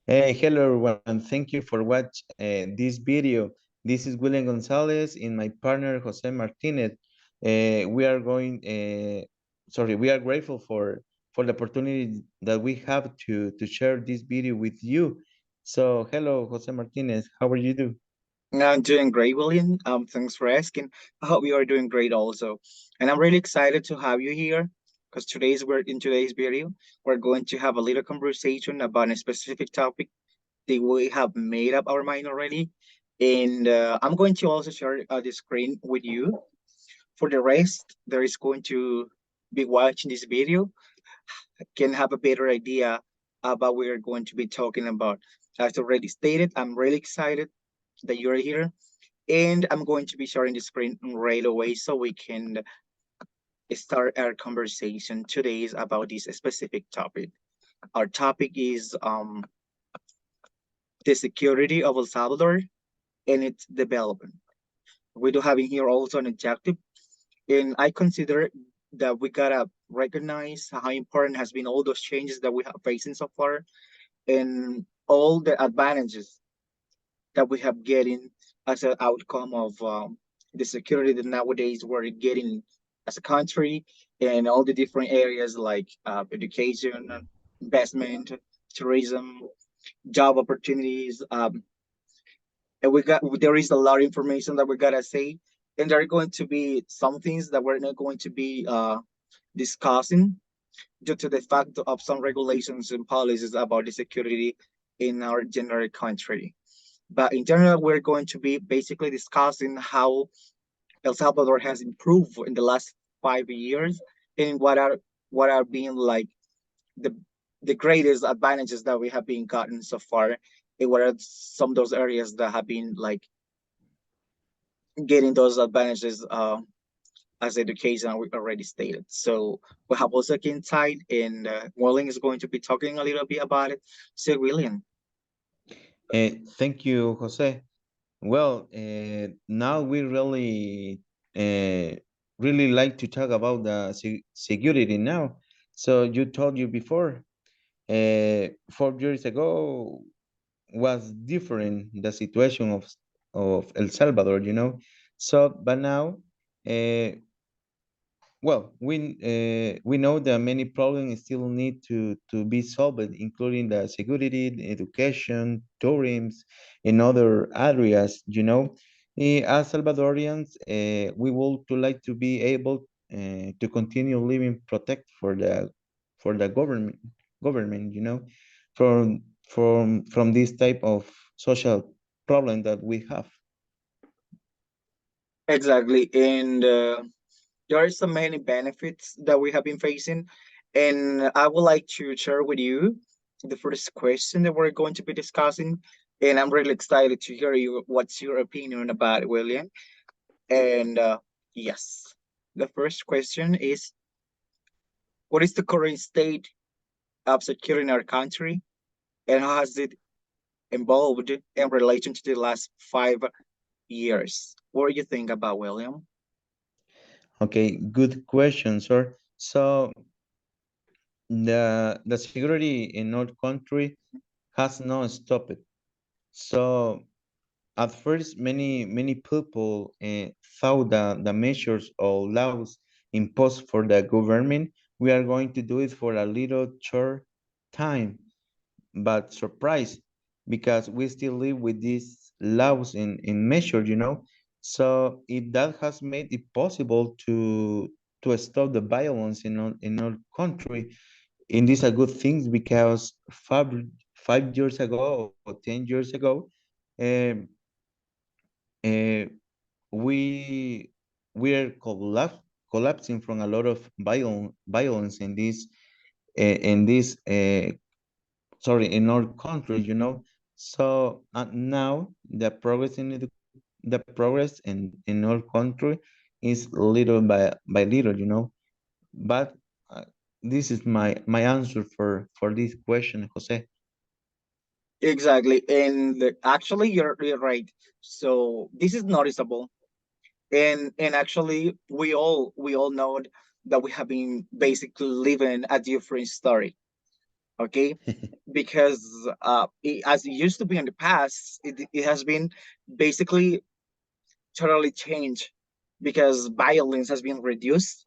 Hello everyone, thank you for watch this video. This is William Gonzalez and my partner Jose Martinez. We are we are grateful for the opportunity that we have to share this video with you. So hello Jose Martinez, how are you do? I'm doing great, William. Thanks for asking. I hope you are doing great also. And I'm really excited to have you here because in today's video, we're going to have a little conversation about a specific topic that we have made up our mind already. And I'm going to also share the screen with you. For the rest, there is going to be watching this video can have a better idea about what we're going to be talking about. As already stated, I'm really excited that you're here. And I'm going to be sharing the screen right away so we can start our conversation today is about this specific topic. Our topic is the security of El Salvador and its development. We do have in here also an objective, and I consider that we gotta recognize how important has been all those changes that we have facing so far and all the advantages that we have getting as an outcome of the security that nowadays we're getting as a country and all the different areas like education, investment, tourism, job opportunities. And there is a lot of information that we gotta say, and there are going to be some things that we're not going to be discussing due to the fact of some regulations and policies about the security in our general country. But in general, we're going to be basically discussing how El Salvador has improved in the last 5 years and what are being like the the greatest advantages that we have been gotten so far and what are some of those areas that have been like getting those advantages as education we already stated. So we have also King Tide and Willing is going to be talking a little bit about it. So William. Thank you Jose. Well, now we really like to talk about the security now. So you told you before, 4 years ago was different the situation of El Salvador, you know. So, but now, uh, well, we know that many problems still need to be solved, including the security, the education, tourism, and other areas. You know, as Salvadorians, we would to like to be able to continue living protect for the government. You know, from this type of social problem that we have. Exactly. And there are so many benefits that we have been facing. And I would like to share with you the first question that we're going to be discussing. And I'm really excited to hear you what's your opinion about it, William. And yes, the first question is what is the current state of security in our country and how has it evolved in relation to the last 5 years? What do you think about William? Okay, good question, sir. So the security in our country has not stopped. So at first, many people thought that the measures or laws imposed for the government, we are going to do it for a little short time, but surprise, because we still live with these laws in measure, you know. So if that has made it possible to stop the violence in our country, and these are good things because 5 years ago or 10 years ago, um, uh, we we are collapsing from a lot of violence in this sorry in our country, you know. So now the progress in our country is little by little, you know. But uh, this is my answer for this question, Jose. Exactly. And actually you're right. So this is noticeable. And actually we all know that we have been basically living a different story. Okay, because as it used to be in the past, it has been basically totally changed because violence has been reduced.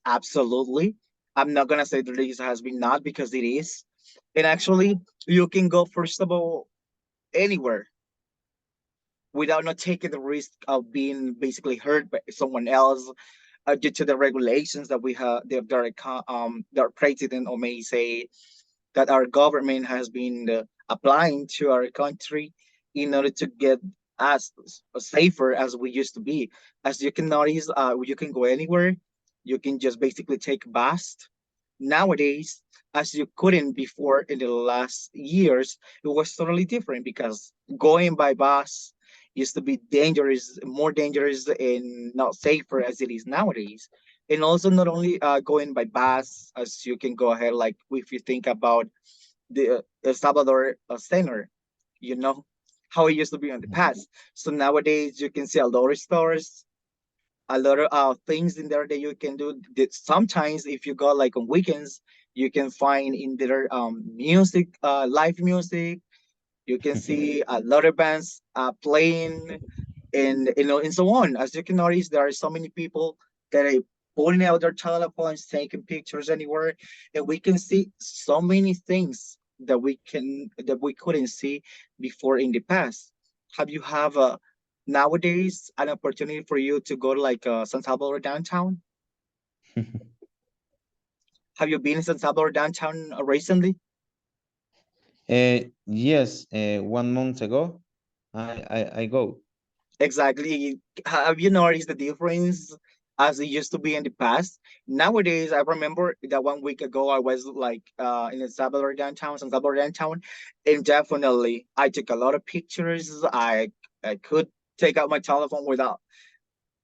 Absolutely. I'm not gonna say that this has been not, because it is. And actually, you can go first of all anywhere without not taking the risk of being basically hurt by someone else, due to the regulations that we have, their president, or may say that our government has been applying to our country in order to get as safer as we used to be. As you can notice, you can go anywhere. You can just basically take a bus. Nowadays, as you couldn't before in the last years, it was totally different because going by bus used to be dangerous, more dangerous and not safer as it is nowadays. And also not only going by bus, as you can go ahead, like if you think about the El Salvador center, you know how it used to be in the past. So nowadays you can see a lot of stores, a lot of things in there that you can do. That sometimes if you go like on weekends, you can find in there music, live music. You can see a lot of bands playing, and and so on. As you can notice, there are so many people that are pulling out their telephones, taking pictures anywhere, and we can see so many things that we couldn't see before in the past. Have you have nowadays an opportunity for you to go to like San Salvador downtown? Have you been in San Salvador downtown recently? Yes, 1 month ago, I go. Exactly. Have you noticed the difference as it used to be in the past? Nowadays, I remember that 1 week ago I was like in El Salvador downtown, San Salvador downtown, and definitely I took a lot of pictures. I could take out my telephone without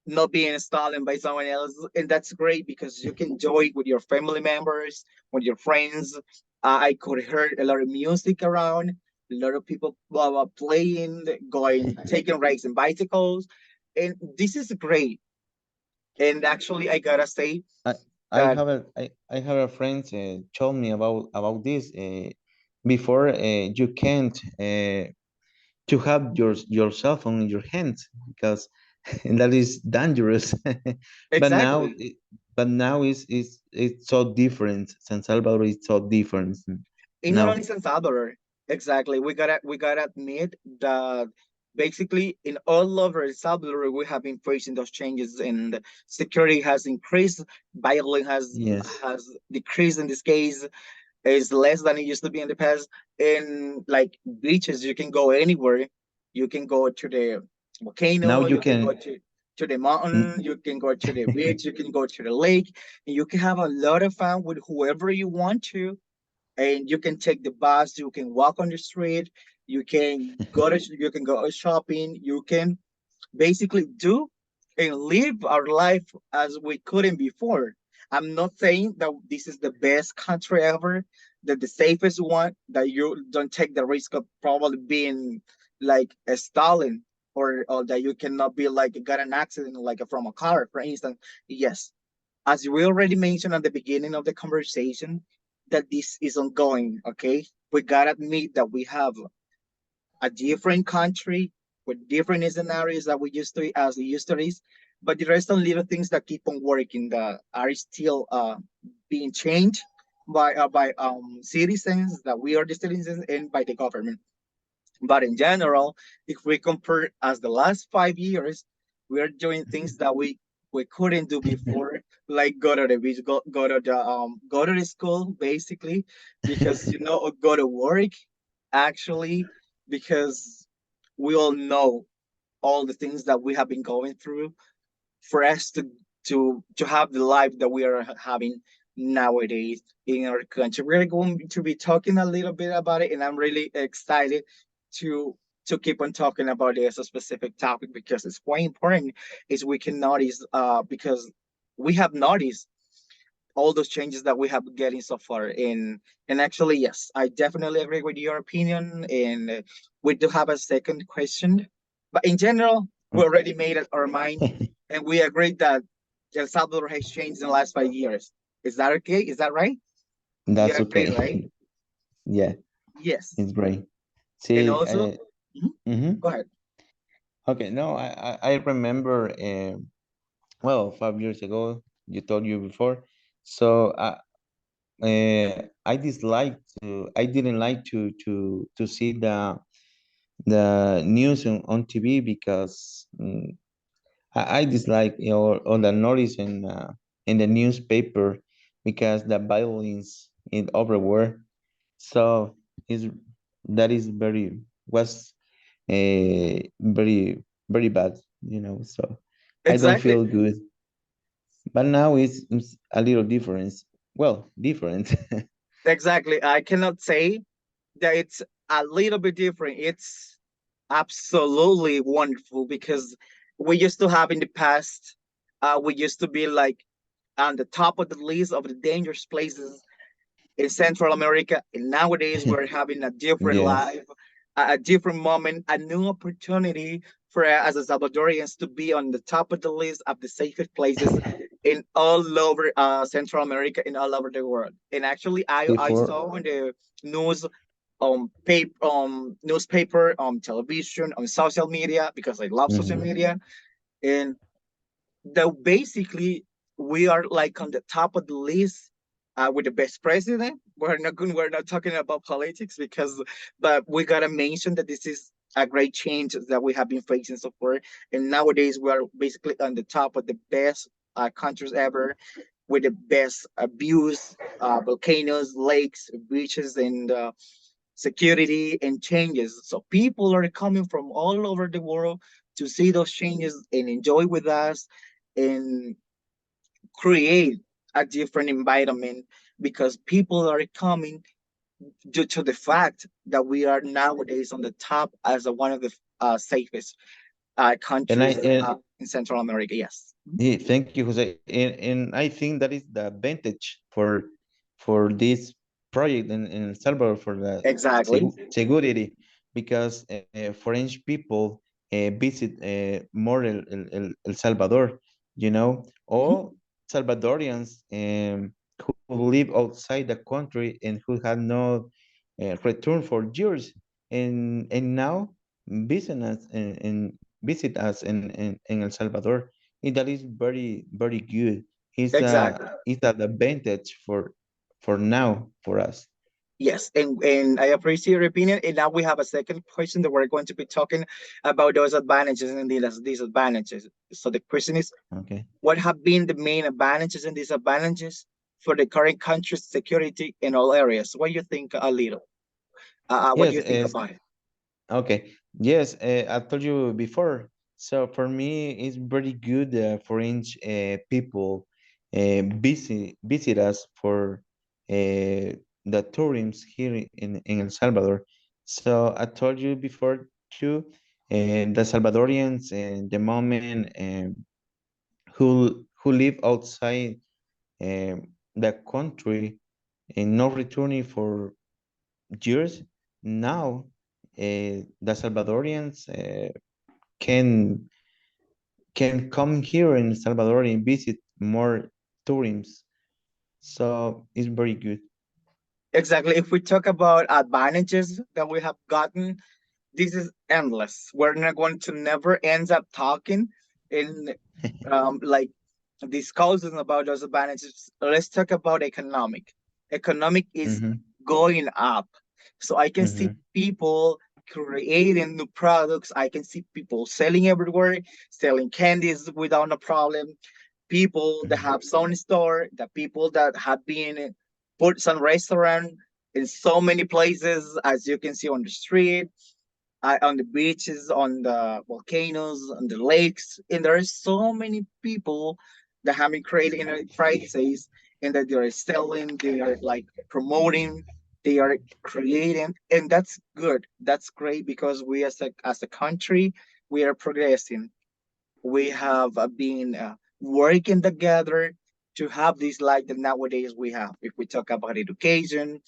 not being stolen by someone else, and that's great because you can enjoy it with your family members, with your friends. I could hear a lot of music around, a lot of people playing, going, taking rides and bicycles, and this is great. And actually, I gotta say I that I have a friend told me about this. Before, you can't to have your cell phone in your hands because and that is dangerous. but now exactly. it, but now it's so different. San Salvador is so different And not now. only San Salvador, exactly. We gotta admit that basically in all over El Salvador we have been facing those changes, and security has increased, violence Yes. has decreased in this case. Is less than it used to be in the past. In like beaches, you can go anywhere. You can go to the Now volcano, you you can go can. to the mountain, n- you can go to the beach, you can go to the lake, and you can have a lot of fun with whoever you want to, and you can take the bus, you can walk on the street, you can go shopping, you can basically do and live our life as we couldn't before. I'm not saying that this is the best country ever, that the safest one, that you don't take the risk of probably being like a stolen, or that you cannot be like got an accident like from a car, for instance. Yes, as we already mentioned at the beginning of the conversation, that this is ongoing. Okay, we gotta admit that we have a different country with different scenarios that we used to as the used to is, but there are some little things that keep on working that are still being changed by citizens, that we are the citizens, and by the government. But in general, if we compare as the last 5 years, we are doing things that we couldn't do before, like go to the beach, go to the school, basically, because go to work, actually, because we all know all the things that we have been going through for us to have the life that we are having nowadays in our country. We're going to be talking a little bit about it, and I'm really excited to to keep on talking about this a specific topic because it's quite important. Is we can notice because we have noticed all those changes that we have getting so far, and actually yes, I definitely agree with your opinion, and we do have a second question, but in general we already made up our mind, and we agreed that El Salvador has changed in the last 5 years. Is that okay? Is that right? You That's agree, right? okay. Yeah, Yes. it's great. And See, also, mhm, mhm. go ahead. Okay, no, I remember, well, 5 years ago, you told you before. So I didn't like to see the news on TV because I dislike, all the noise in the newspaper because the violence is everywhere. So is that is very was very bad, So I don't Exactly. feel good. But now it's a little different. Well, different. Exactly. I cannot say that it's a little bit different. It's absolutely wonderful because we used to have in the past, we used to be like on the top of the list of the dangerous places in Central America. And nowadays we're having a different Yes, life, a different moment, a new opportunity for as a Salvadorians to be on the top of the list of the safest places in all over Central America and all over the world. And actually, I before. saw on the news paper newspaper television on social media because I love social Mhm. media and though basically we are like on the top of the list with the best president. We're not talking about politics because, but we gotta mention that this is a great change that we have been facing so far. And nowadays we are basically on the top of the best countries ever with the best views, volcanoes, lakes, beaches, and security and changes. So people are coming from all over the world to see those changes and enjoy with us and create a different environment because people are coming due to the fact that we are nowadays on the top as one of the safest And I countries and in Central America. Yes. yeah, thank you, Jose. And I think that is the advantage for this project in El Salvador for the Exactly. security, because French people visit more El Salvador, Mhm. all Salvadorians who live outside the country and who had no return for years, and now visit us in El Salvador. And that is very good. Exactly. It's an advantage for now for us. Yes, and I appreciate your opinion. And now we have a second question that we're going to be talking about those advantages and disadvantages. So the question is, Okay. what have been the main advantages and disadvantages for the current country's security in all areas? What do you think a little? What do Yes. you think about it? Okay. Yes. I told you before. So for me, it's very good for each people visit us for the tourism here in El Salvador. So I told you before too, the Salvadorians and the moment who live outside the country and not returning for years. Now, the Salvadorians can can come here in Salvador and visit more tourists. So it's very good. Exactly. If we talk about advantages that we have gotten, this is endless. We're not going to never end up talking in like discussing about those advantages. Let's talk about economic. Economic is Mm-hmm, going up. So I can see mm-hmm, people creating new products. I can see people selling everywhere, selling candies without a problem. People that have some store, the people that have been put some restaurant in so many places, as you can see on the street, on the beaches, on the volcanoes, on the lakes, and there are so many people that have been creating crises and that they are selling, they are like promoting, they are creating, and that's good. That's great because we as a country we are progressing. We have been working together to have this life that nowadays we have. If we talk about education,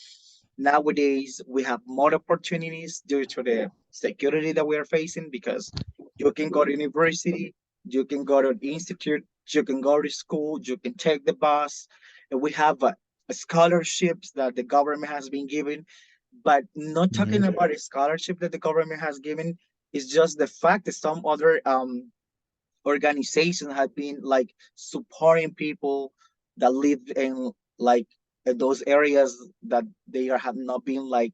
nowadays we have more opportunities due to the security that we are facing because you can go to university, you can go to the institute, you can go to school, you can take the bus, and we have scholarships that the government has been giving But not talking Mm-hmm. about a scholarship that the government has given, is just the fact that some other organizations have been like supporting people that live in like those areas that they are have not been like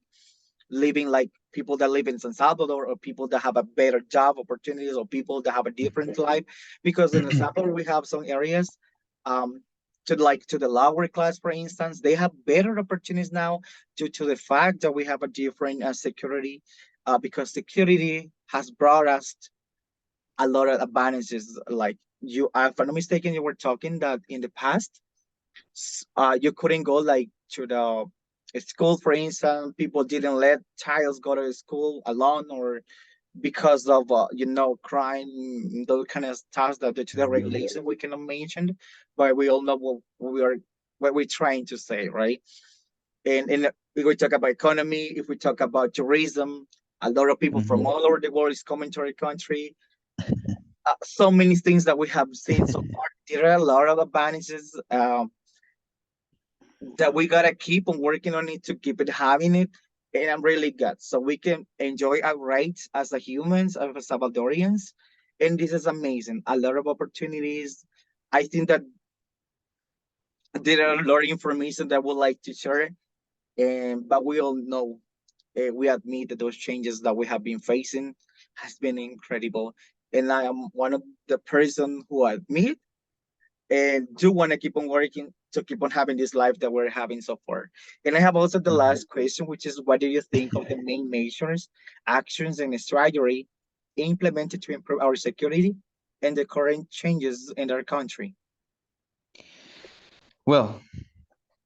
living like people that live in San Salvador, or people that have a better job opportunities, or people that have a different life. Because in El Salvador we have some areas um to the lower class, for instance, they have better opportunities now due to the fact that we have a different security, because security has brought us a lot of advantages. Like you, if I'm not mistaken, you were talking that in the past, you couldn't go like to the school, for instance. People didn't let childs go to school alone, or because of crime, those kind of stuff that due to the Mm-hmm. regulation we cannot mention, but we all know what we're trying to say, right? And if we talk about economy, if we talk about tourism, a lot of people from all over the world is coming to our country. So many things that we have seen so far. There are a lot of advantages that we gotta keep on working on it to keep it having it. And I'm really glad so we can enjoy our rights as a humans, as Salvadorians. And this is amazing. A lot of opportunities. I think that there are a lot of information that I would like to share. And but we all know, we admit that those changes that we have been facing has been incredible. And I am one of the person who admit and do want to keep on working to keep on having this life that we're having so far. And I have also the Mm-hmm. last question, which is what do you think of the main measures, actions, and strategy implemented to improve our security and the current changes in our country? Well,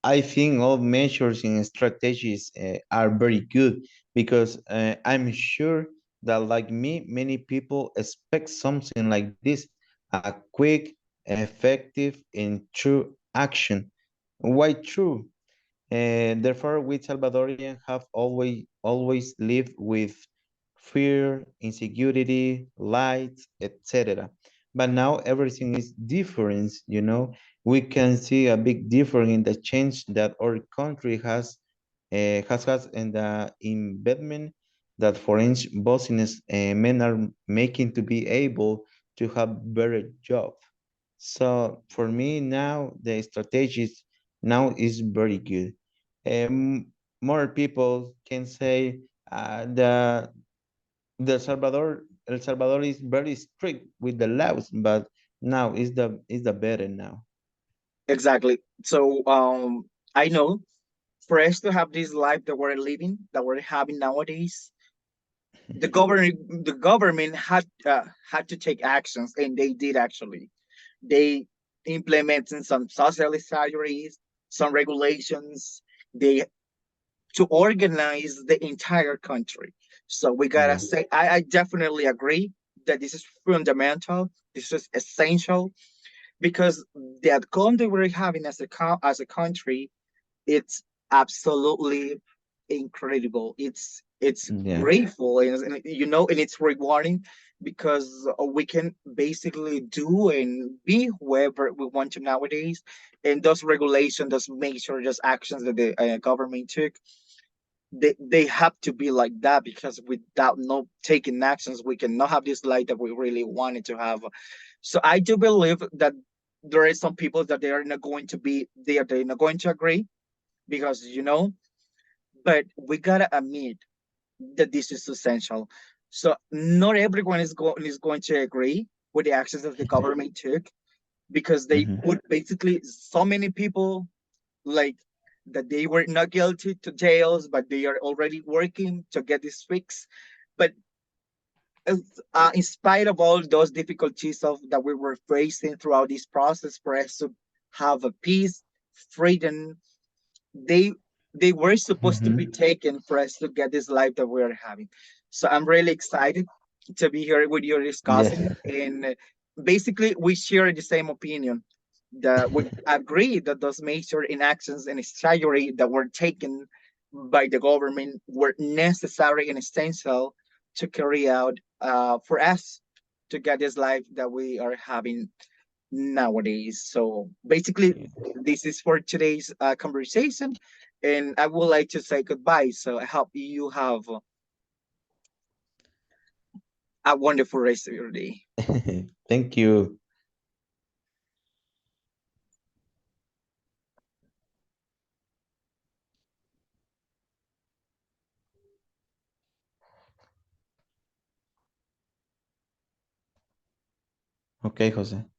I think all measures and strategies are very good because I'm sure that, like me, many people expect something like this, a quick, effective, and true action. Why true? And therefore, we Salvadorians have always lived with fear, insecurity, light, etc. But now everything is different, you know. We can see a big difference in the change that our country has had in the investment that foreign business men are making to be able to have better job. So for me now, the strategies now is very good. More people can say the El Salvador is very strict with the laws, but now is the better now. Exactly. So I know for us to have this life that we're living, that we're having nowadays, the government had to take actions, and they did actually. They implemented some social strategies, some regulations. They to organize the entire country. So we gotta Yeah. say, I definitely agree that this is fundamental. This is essential because the outcome that we're having as as a country, it's absolutely incredible. It's Yeah. grateful, and it's rewarding because we can basically do and be whoever we want to nowadays. And those regulations, those measures, those actions that the government took, they have to be like that, because without no taking actions, we cannot have this life that we really wanted to have. So I do believe that there is some people that they are not going to be there, they're not going to agree, because but we gotta admit that this is essential. So not everyone is going to agree with the actions that the government took, because they Mhm. put basically so many people like that they were not guilty to jails, but they are already working to get this fixed. But in spite of all those difficulties of that we were facing throughout this process for us to have a peace, freedom, they they were supposed to be Mhm. taken for us to get this life that we're having. So I'm really excited to be here with you Yes. discussing, and basically we share the same opinion, that we agree that those measures and actions and strategy that were taken by the government were necessary and essential to carry out for us to get this life that we are having nowadays. So basically, Yeah. this is for today's conversation. And I would like to say goodbye. So I hope you have a wonderful rest of your day. Thank you. Okay, Jose.